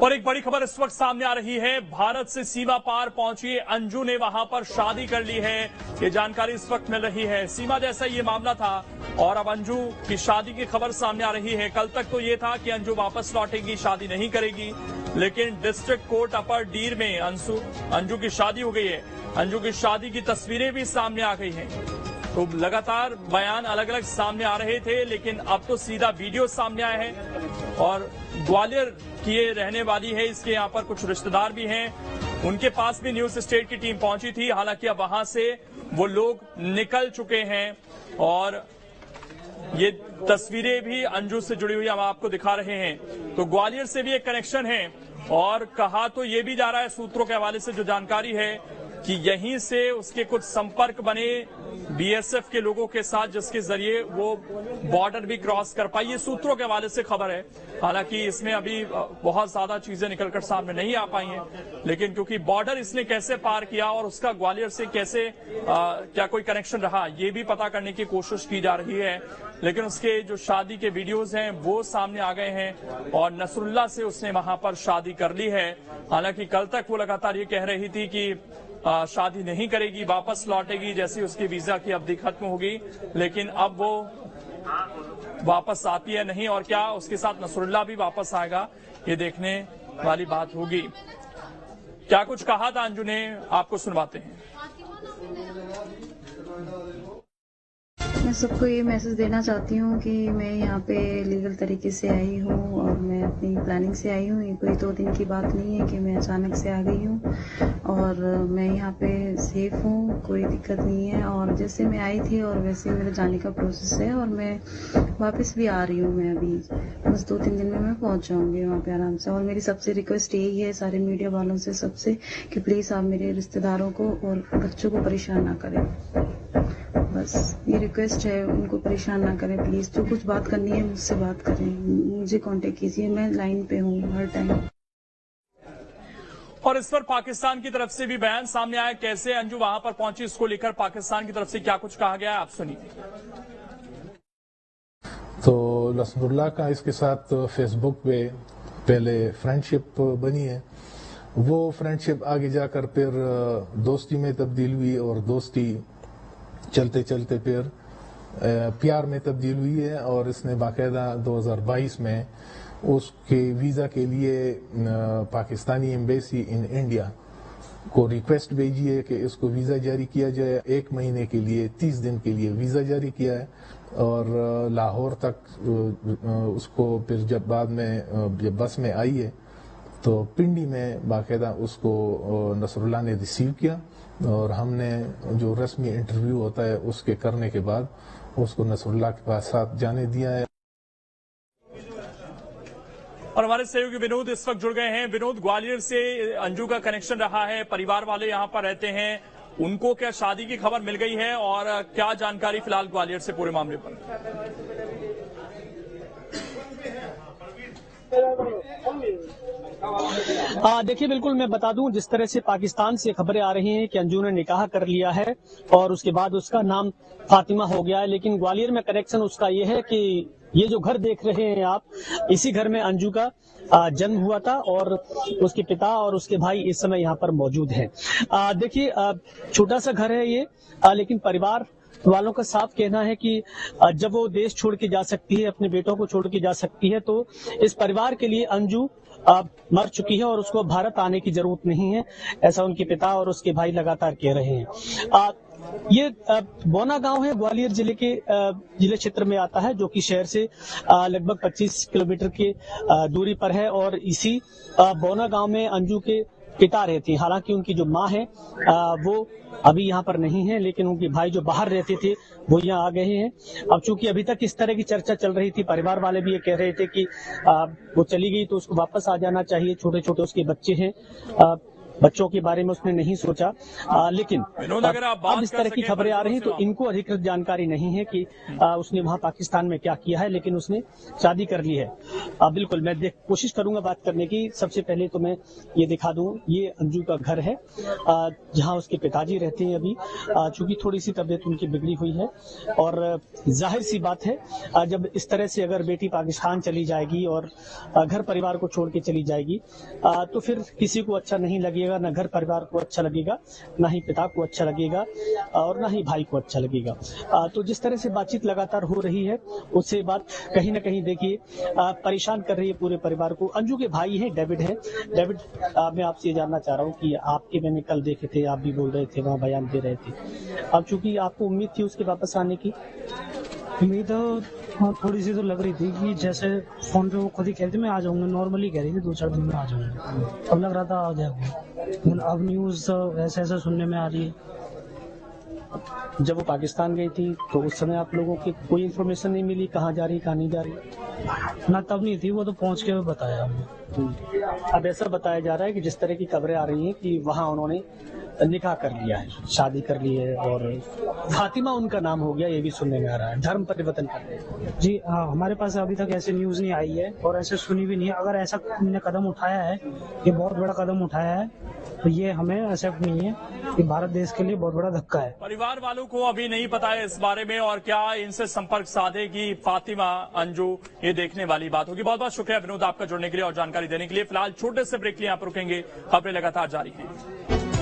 और एक बड़ी खबर इस वक्त सामने आ रही है। भारत से सीमा पार पहुंची अंजू ने वहां पर शादी कर ली है, ये जानकारी इस वक्त मिल रही है। सीमा जैसा ये मामला था और अब अंजू की शादी की खबर सामने आ रही है। कल तक तो ये था कि अंजू वापस लौटेगी, शादी नहीं करेगी, लेकिन डिस्ट्रिक्ट कोर्ट अपर डीर में अंजू की शादी हो गई है। अंजू की शादी की तस्वीरें भी सामने आ गई हैं। तो लगातार बयान अलग अलग सामने आ रहे थे, लेकिन अब तो सीधा वीडियो सामने आए हैं। और ग्वालियर की ये रहने वाली है, इसके यहाँ पर कुछ रिश्तेदार भी हैं, उनके पास भी न्यूज स्टेट की टीम पहुंची थी। हालांकि अब वहां से वो लोग निकल चुके हैं और ये तस्वीरें भी अंजू से जुड़ी हुई हम आपको दिखा रहे हैं। तो ग्वालियर से भी एक कनेक्शन है और कहा तो ये भी जा रहा है, सूत्रों के हवाले से जो जानकारी है, कि यहीं से उसके कुछ संपर्क बने बीएसएफ के लोगों के साथ, जिसके जरिए वो बॉर्डर भी क्रॉस कर पाई। ये सूत्रों के हवाले से खबर है। हालांकि इसमें अभी बहुत ज्यादा चीजें निकलकर सामने नहीं आ पाई हैं, लेकिन क्योंकि बॉर्डर इसने कैसे पार किया और उसका ग्वालियर से कैसे क्या कोई कनेक्शन रहा, ये भी पता करने की कोशिश की जा रही है। लेकिन उसके जो शादी के वीडियोज हैं वो सामने आ गए हैं और नसरुल्ला से उसने वहां पर शादी कर ली है। हालांकि कल तक वो लगातार ये कह रही थी कि शादी नहीं करेगी, वापस लौटेगी जैसी उसकी वीजा की अवधि खत्म होगी, लेकिन अब वो वापस आती है नहीं, और क्या उसके साथ नसरुल्ला भी वापस आएगा, ये देखने वाली बात होगी। क्या कुछ कहा था अंजू ने, आपको सुनवाते हैं। मैं सबको ये मैसेज देना चाहती हूँ कि मैं यहाँ पे लीगल तरीके से आई हूँ और मैं अपनी प्लानिंग से आई हूँ। ये कोई 2 दिन की बात नहीं है कि मैं अचानक से आ गई हूँ और मैं यहाँ पे सेफ हूँ, कोई दिक्कत नहीं है। और जैसे मैं आई थी और वैसे मेरे जाने का प्रोसेस है और मैं वापस भी आ रही हूँ। मैं अभी बस 2-3 दिन में मैं पहुँच जाऊँगी वहाँ पे आराम से। और मेरी सबसे रिक्वेस्ट यही है, सारे मीडिया वालों से सबसे, कि प्लीज़ आप मेरे रिश्तेदारों को और बच्चों को परेशान ना करें। बस ये रिक्वेस्ट है, उनको परेशान ना करें प्लीज। जो कुछ बात करनी है मुझसे बात करें, मुझे कांटेक्ट कीजिए, मैं लाइन पे हूँ हर टाइम। और इस पर पाकिस्तान की तरफ से भी बयान सामने आया, कैसे अंजू वहां पर पहुंची, इसको लेकर पाकिस्तान की तरफ से क्या कुछ कहा गया है, आप सुनिए। तो नसरुल्ला का इसके साथ फेसबुक पे पहले फ्रेंडशिप बनी है, वो फ्रेंडशिप आगे जाकर फिर दोस्ती में तब्दील हुई और दोस्ती चलते चलते फिर प्यार में तब्दील हुई है। और इसने बाकायदा 2022 में उसके वीज़ा के लिए पाकिस्तानी एम्बेसी इन इंडिया को रिक्वेस्ट भेजी है कि इसको वीज़ा जारी किया जाए। 1 महीने के लिए 30 दिन के लिए वीज़ा जारी किया है और लाहौर तक उसको फिर जब बाद में जब बस में आई है तो पिंडी में बाकायदा उसको नसरुल्ला ने रिसीव किया और हमने जो रस्मी इंटरव्यू होता है उसके करने के बाद उसको नसरुल्ला के पास साथ जाने दिया है। और हमारे सहयोगी विनोद इस वक्त जुड़ गए हैं। विनोद, ग्वालियर से अंजू का कनेक्शन रहा है, परिवार वाले यहाँ पर रहते हैं, उनको क्या शादी की खबर मिल गई है और क्या जानकारी फिलहाल ग्वालियर से पूरे मामले पर? देखिए, बिल्कुल मैं बता दूं, जिस तरह से पाकिस्तान से खबरें आ रही हैं कि अंजू ने निकाह कर लिया है और उसके बाद उसका नाम फातिमा हो गया है, लेकिन ग्वालियर में कनेक्शन उसका ये है कि ये जो घर देख रहे हैं आप, इसी घर में अंजू का जन्म हुआ था और उसके पिता और उसके भाई इस समय यहाँ पर मौजूद हैं। देखिए, छोटा सा घर है ये, लेकिन परिवार वालों का साफ कहना है कि जब वो देश छोड़ के जा सकती है, अपने बेटों को छोड़ के जा सकती है, तो इस परिवार के लिए अंजू मर चुकी है और उसको भारत आने की जरूरत नहीं है, ऐसा उनके पिता और उसके भाई लगातार कह रहे हैं। ये बोना गांव है, ग्वालियर जिले के जिले क्षेत्र में आता है, जो कि शहर से लगभग 25 किलोमीटर की दूरी पर है। और इसी बोना गांव में अंजू के पिता रहते हैं। हालांकि उनकी जो माँ है वो अभी यहाँ पर नहीं है, लेकिन उनके भाई जो बाहर रहते थे वो यहाँ आ गए हैं। अब चूंकि अभी तक इस तरह की चर्चा चल रही थी, परिवार वाले भी ये कह रहे थे कि वो चली गई तो उसको वापस आ जाना चाहिए, छोटे छोटे उसके बच्चे हैं। बच्चों के बारे में उसने नहीं सोचा। लेकिन विनोद, अगर आप बात अब इस कर तरह की सकें खबरें आ रही हैं तो बच्चों से इनको अधिकृत जानकारी नहीं है कि उसने वहां पाकिस्तान में क्या किया है, लेकिन उसने शादी कर ली है। बिल्कुल मैं कोशिश करूंगा बात करने की। सबसे पहले तो मैं ये दिखा दूं, ये अंजू का घर है जहां उसके पिताजी रहते हैं अभी, चूंकि थोड़ी सी तबीयत उनकी बिगड़ी हुई है और जाहिर सी बात है जब इस तरह से अगर बेटी पाकिस्तान चली जाएगी और घर परिवार को छोड़ के चली जाएगी तो फिर किसी को अच्छा नहीं लगेगा, न घर परिवार को अच्छा लगेगा, ना ही पिता को अच्छा लगेगा और ना ही भाई को अच्छा लगेगा। तो जिस तरह से बातचीत लगातार हो रही है उससे बात कहीं ना कहीं देखिए परेशान कर रही है पूरे परिवार को। अंजू के भाई हैं डेविड है। डेविड, मैं आपसे ये जानना चाह रहा हूँ कि आपके मैंने कल देखे थे, आप भी बोल रहे थे, वहाँ बयान दे रहे थे, अब चूंकि आपको उम्मीद थी उसके वापस आने की? उम्मीद हाँ थोड़ी सी तो लग रही थी कि जैसे फोन पे वो खुद ही कहते मैं आ जाऊंगा, नॉर्मली कह रही थी 2-4 दिन में आ जाऊंगा, अब लग रहा था आ जाएगा। अब न्यूज ऐसे ऐसे सुनने में आ रही है। जब वो पाकिस्तान गई थी तो उस समय आप लोगों की कोई इन्फॉर्मेशन नहीं मिली, कहाँ जा रही कहाँ नहीं जा रही? ना तब नहीं थी, वो तो पहुंच के बताया हमने। अब ऐसा बताया जा रहा है कि जिस तरह की खबरें आ रही हैं कि वहाँ उन्होंने निकाह कर लिया है, शादी कर ली है और फातिमा उनका नाम हो गया, ये भी सुनने में आ रहा है। धर्म परिवर्तन कर रहे हैं। जी हाँ, हमारे पास अभी तक ऐसे न्यूज नहीं आई है और ऐसे सुनी भी नहीं है। अगर ऐसा हमने कदम उठाया है, ये बहुत बड़ा कदम उठाया है, तो ये हमें एक्सेप्ट नहीं है। ये भारत देश के लिए बहुत बड़ा धक्का है। परिवार वालों को अभी नहीं पता है इस बारे में और क्या इनसे संपर्क साधेगी फातिमा अंजू, ये देखने वाली बात होगी। बहुत बहुत शुक्रिया विनोद आपका जुड़ने के लिए और जानकारी देने के लिए। फिलहाल छोटे से ब्रेक लिए आप रुकेंगे, खबरें लगातार जारी हैं।